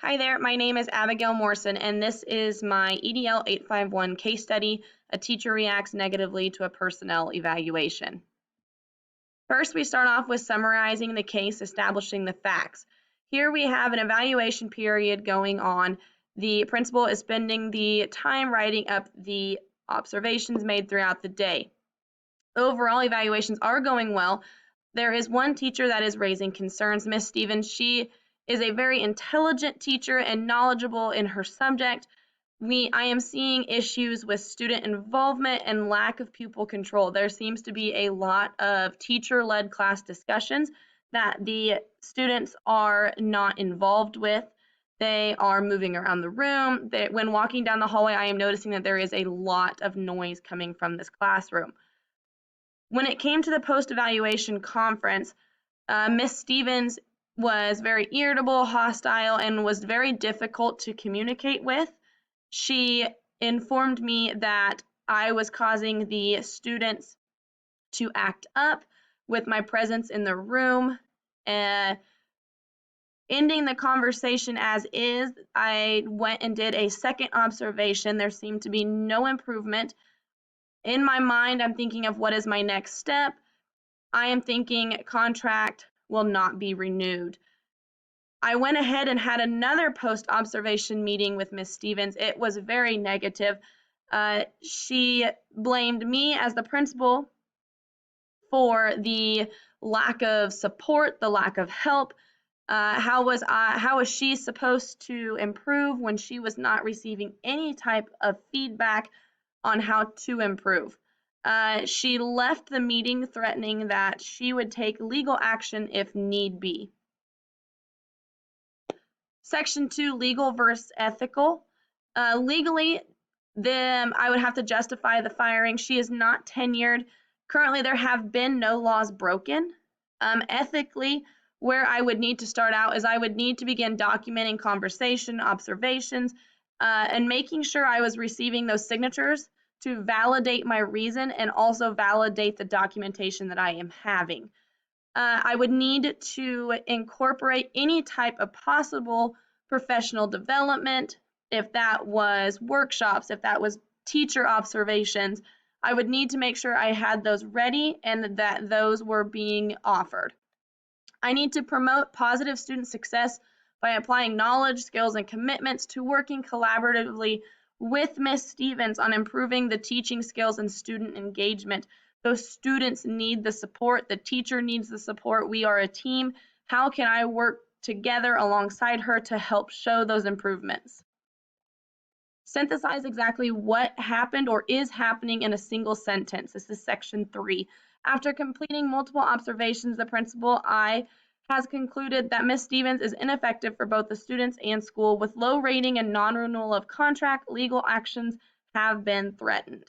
Hi there, my name is Abigail Morrison, and this is my EDL 851 case study, A Teacher Reacts Negatively to a Personnel Evaluation. First, we start off with summarizing the case, establishing the facts. Here we have an evaluation period going on. The principal is spending the time writing up the observations made throughout the day. Overall, evaluations are going well. There is one teacher that is raising concerns, Miss Stevens. She is a very intelligent teacher and knowledgeable in her subject. I am seeing issues with student involvement and lack of pupil control. There seems to be a lot of teacher-led class discussions that the students are not involved with. They are moving around the room. When walking down the hallway, I am noticing that there is a lot of noise coming from this classroom. When it came to the post-evaluation conference, Miss Stevens was very irritable, hostile, and was very difficult to communicate with. She informed me that I was causing the students to act up with my presence in the room. Ending the conversation as is, I went and did a second observation. There seemed to be no improvement. In my mind, I'm thinking of what is my next step. I am thinking contract will not be renewed. I went ahead and had another post-observation meeting with Miss Stevens. It was very negative. She blamed me as the principal for the lack of support, the lack of help. How was she supposed to improve when she was not receiving any type of feedback on how to improve? She left the meeting threatening that she would take legal action if need be. Section 2, legal versus ethical. Legally, I would have to justify the firing. She is not tenured. Currently, there have been no laws broken. Ethically, where I would need to start out is I would need to begin documenting conversation, observations, and making sure I was receiving those signatures to validate my reason and also validate the documentation that I am having. I would need to incorporate any type of possible professional development. If that was workshops, if that was teacher observations, I would need to make sure I had those ready and that those were being offered. I need to promote positive student success by applying knowledge, skills, and commitments to working collaboratively with Ms. Stevens on improving the teaching skills and student engagement. Those students need the support, the teacher needs the support, we are a team. How can I work together alongside her to help show those improvements? Synthesize exactly what happened or is happening in a single sentence. This is section 3. After completing multiple observations, the principal has concluded that Ms. Stevens is ineffective for both the students and school. With low rating and non-renewal of contract, legal actions have been threatened.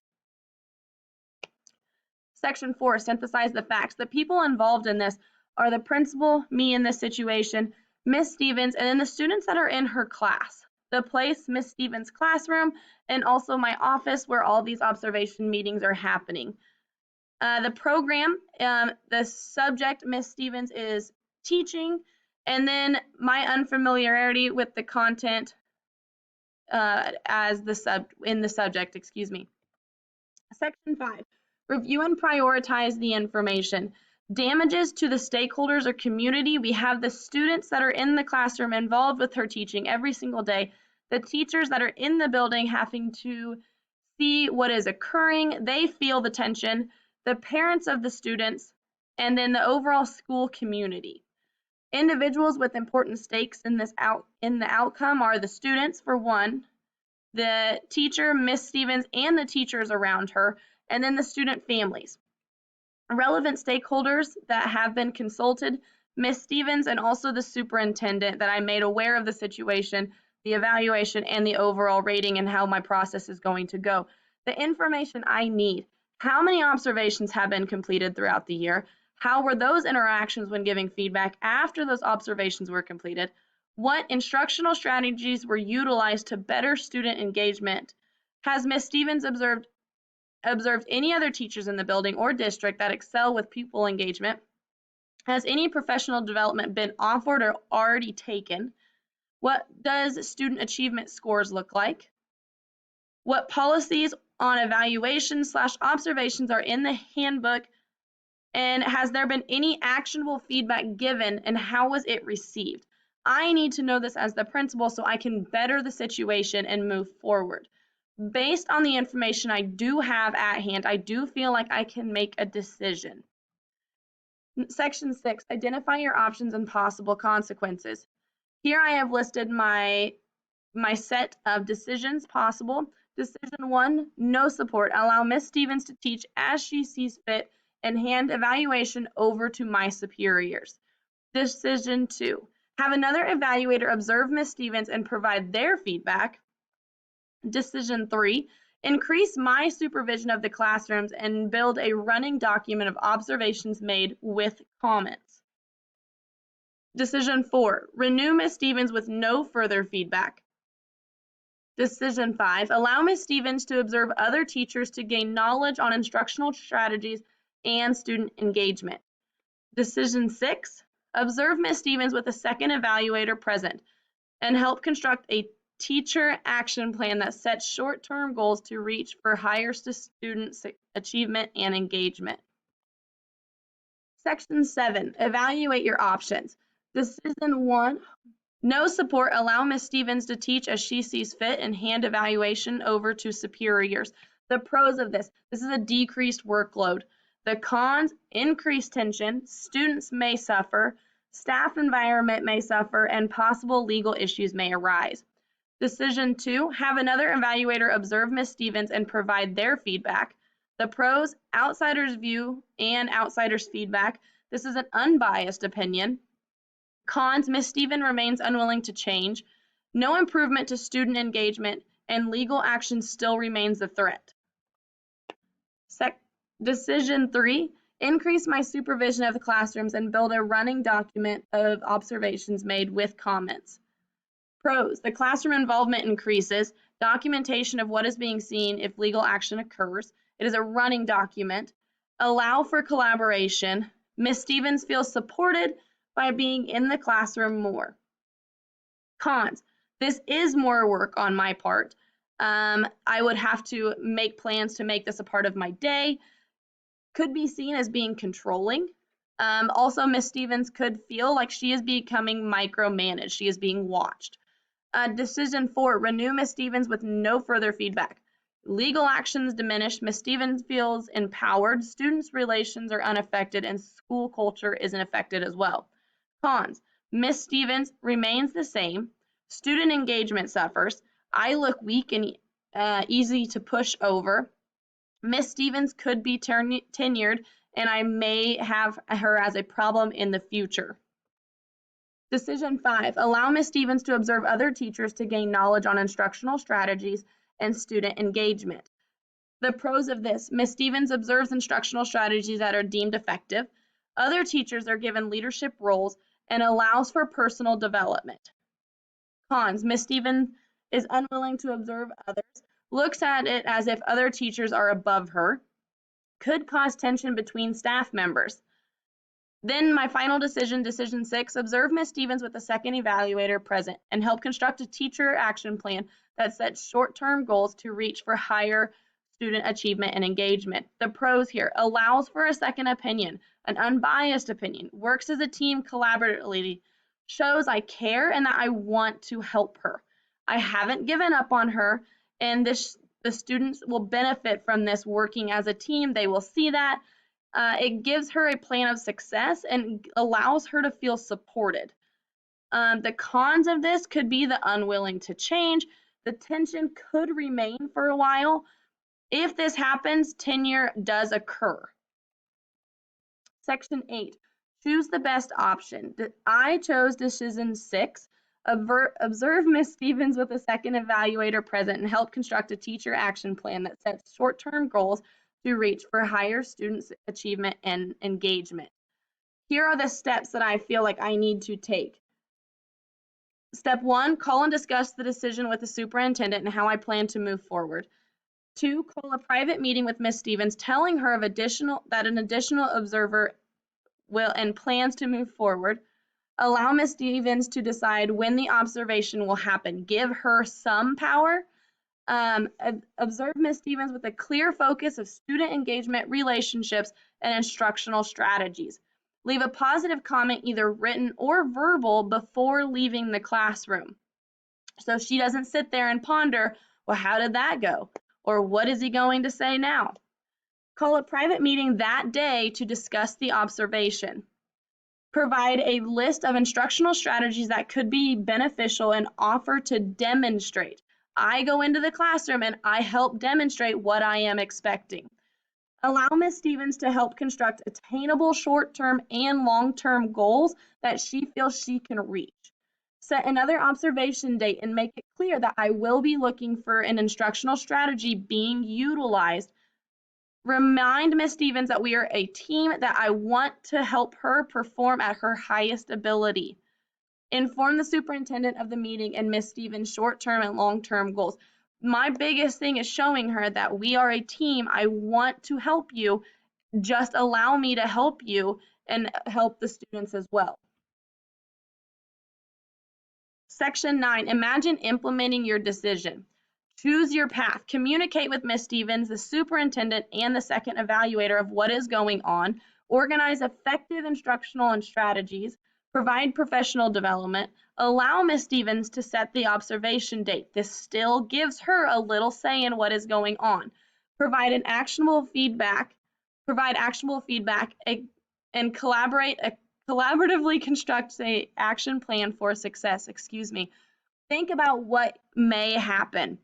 Section 4, synthesize the facts. The people involved in this are the principal, me in this situation, Miss Stevens, and then the students that are in her class. The place, Miss Stevens' classroom, and also my office where all these observation meetings are happening. The program, the subject Miss Stevens is teaching, and then my unfamiliarity with the content in the subject, excuse me. Section 5, review and prioritize the information. Damages to the stakeholders or community. We have the students that are in the classroom involved with her teaching every single day. The teachers that are in the building having to see what is occurring. They feel the tension. The parents of the students, and then the overall school community. Individuals with important stakes in the outcome are the students, for one, the teacher, Miss Stevens, and the teachers around her, and then the student families. Relevant stakeholders that have been consulted, Miss Stevens, and also the superintendent that I made aware of the situation, the evaluation, and the overall rating and how my process is going to go. The information I need. How many observations have been completed throughout the year? How were those interactions when giving feedback after those observations were completed? What instructional strategies were utilized to better student engagement? Has Ms. Stevens observed any other teachers in the building or district that excel with pupil engagement? Has any professional development been offered or already taken? What does student achievement scores look like? What policies on evaluation/observations are in the handbook? And has there been any actionable feedback given, and how was it received? I need to know this as the principal so I can better the situation and move forward. Based on the information I do have at hand, I do feel like I can make a decision. Section 6, identify your options and possible consequences. Here I have listed my set of decisions possible. Decision 1, no support. Allow Ms. Stevens to teach as she sees fit and hand evaluation over to my superiors. Decision 2, have another evaluator observe Ms. Stevens and provide their feedback. Decision 3, increase my supervision of the classrooms and build a running document of observations made with comments. Decision 4, renew Ms. Stevens with no further feedback. Decision 5, allow Ms. Stevens to observe other teachers to gain knowledge on instructional strategies and student engagement. Decision 6, observe Ms. Stevens with a second evaluator present and help construct a teacher action plan that sets short-term goals to reach for higher student achievement and engagement. Section 7, evaluate your options. Decision 1, no support, allow Ms. Stevens to teach as she sees fit and hand evaluation over to superiors. The pros of this is a decreased workload. The cons, increased tension, students may suffer, staff environment may suffer, and possible legal issues may arise. Decision 2, have another evaluator observe Ms. Stevens and provide their feedback. The pros, outsiders' view and outsiders' feedback. This is an unbiased opinion. Cons, Ms. Stevens remains unwilling to change. No improvement to student engagement, and legal action still remains a threat. Decision 3, increase my supervision of the classrooms and build a running document of observations made with comments. Pros, the classroom involvement increases, documentation of what is being seen if legal action occurs. It is a running document. Allow for collaboration. Ms. Stevens feels supported by being in the classroom more. Cons, this is more work on my part. I would have to make plans to make this a part of my day. Could be seen as being controlling. Also, Ms. Stevens could feel like she is becoming micromanaged. She is being watched. Decision 4, renew Ms. Stevens with no further feedback. Legal actions diminished. Ms. Stevens feels empowered. Students' relations are unaffected, and school culture isn't affected as well. Cons, Ms. Stevens remains the same. Student engagement suffers. I look weak and easy to push over. Ms. Stevens could be tenured, and I may have her as a problem in the future. Decision 5, allow Ms. Stevens to observe other teachers to gain knowledge on instructional strategies and student engagement. The pros of this, Ms. Stevens observes instructional strategies that are deemed effective. Other teachers are given leadership roles and allows for personal development. Cons, Ms. Stevens is unwilling to observe others, looks at it as if other teachers are above her, could cause tension between staff members. Then my final decision, decision 6, observe Ms. Stevens with a second evaluator present and help construct a teacher action plan that sets short-term goals to reach for higher student achievement and engagement. The pros here, allows for a second opinion, an unbiased opinion, works as a team collaboratively, shows I care and that I want to help her. I haven't given up on her, and the students will benefit from this working as a team. They will see that. It gives her a plan of success and allows her to feel supported. The cons of this could be the unwilling to change. The tension could remain for a while. If this happens, tenure does occur. Section 8, choose the best option. I chose decision 6, observe Ms. Stevens with a second evaluator present and help construct a teacher action plan that sets short-term goals to reach for higher student achievement and engagement. Here are the steps that I feel like I need to take. Step 1, call and discuss the decision with the superintendent and how I plan to move forward. 2, call a private meeting with Ms. Stevens, telling her of that an additional observer will and plans to move forward. Allow Ms. Stevens to decide when the observation will happen. Give her some power. Observe Ms. Stevens with a clear focus of student engagement, relationships, and instructional strategies. Leave a positive comment, either written or verbal, before leaving the classroom. So she doesn't sit there and ponder, well, how did that go? Or what is he going to say now? Call a private meeting that day to discuss the observation. Provide a list of instructional strategies that could be beneficial and offer to demonstrate. I go into the classroom and I help demonstrate what I am expecting. Allow Ms. Stevens to help construct attainable short-term and long-term goals that she feels she can reach. Set another observation date and make it clear that I will be looking for an instructional strategy being utilized. Remind Ms. Stevens that we are a team, that I want to help her perform at her highest ability. Inform the superintendent of the meeting and Ms. Stevens' short-term and long-term goals. My biggest thing is showing her that we are a team. I want to help you. Just allow me to help you and help the students as well. Section 9, imagine implementing your decision. Choose your path. Communicate with Ms. Stevens, the superintendent, and the second evaluator of what is going on. Organize effective instructional and strategies. Provide professional development. Allow Ms. Stevens to set the observation date. This still gives her a little say in what is going on. Provide actionable feedback, and collaboratively construct an action plan for success. Think about what may happen.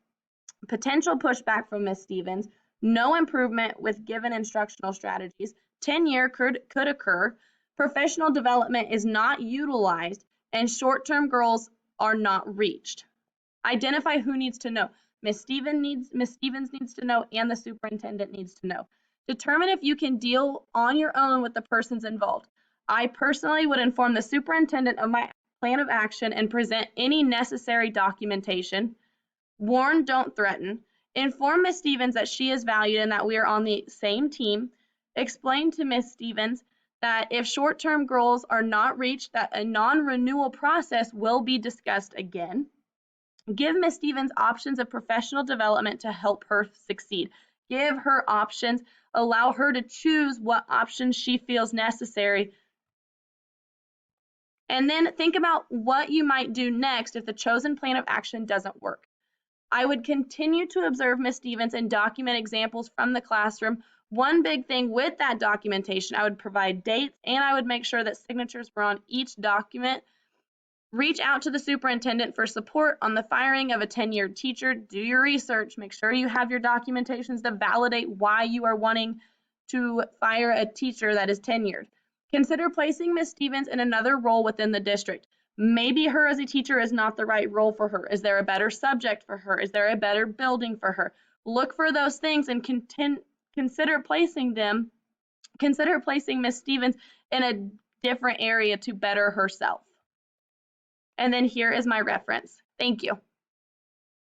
Potential pushback from Ms. Stevens, no improvement with given instructional strategies, tenure could occur, professional development is not utilized, and short-term goals are not reached. Identify who needs to know. Ms. Stevens needs to know, and the superintendent needs to know. Determine if you can deal on your own with the persons involved. I personally would inform the superintendent of my plan of action and present any necessary documentation. Warn, don't threaten. Inform Ms. Stevens that she is valued and that we are on the same team. Explain to Ms. Stevens that if short-term goals are not reached, that a non-renewal process will be discussed again. Give Ms. Stevens options of professional development to help her succeed. Give her options. Allow her to choose what options she feels necessary. And then think about what you might do next if the chosen plan of action doesn't work. I would continue to observe Ms. Stevens and document examples from the classroom. One big thing with that documentation, I would provide dates and I would make sure that signatures were on each document. Reach out to the superintendent for support on the firing of a tenured teacher. Do your research. Make sure you have your documentations to validate why you are wanting to fire a teacher that is tenured. Consider placing Ms. Stevens in another role within the district. Maybe her as a teacher is not the right role for her. Is there a better subject for her? Is there a better building for her? Look for those things and consider placing Ms. Stevens in a different area to better herself. And then here is my reference. Thank you.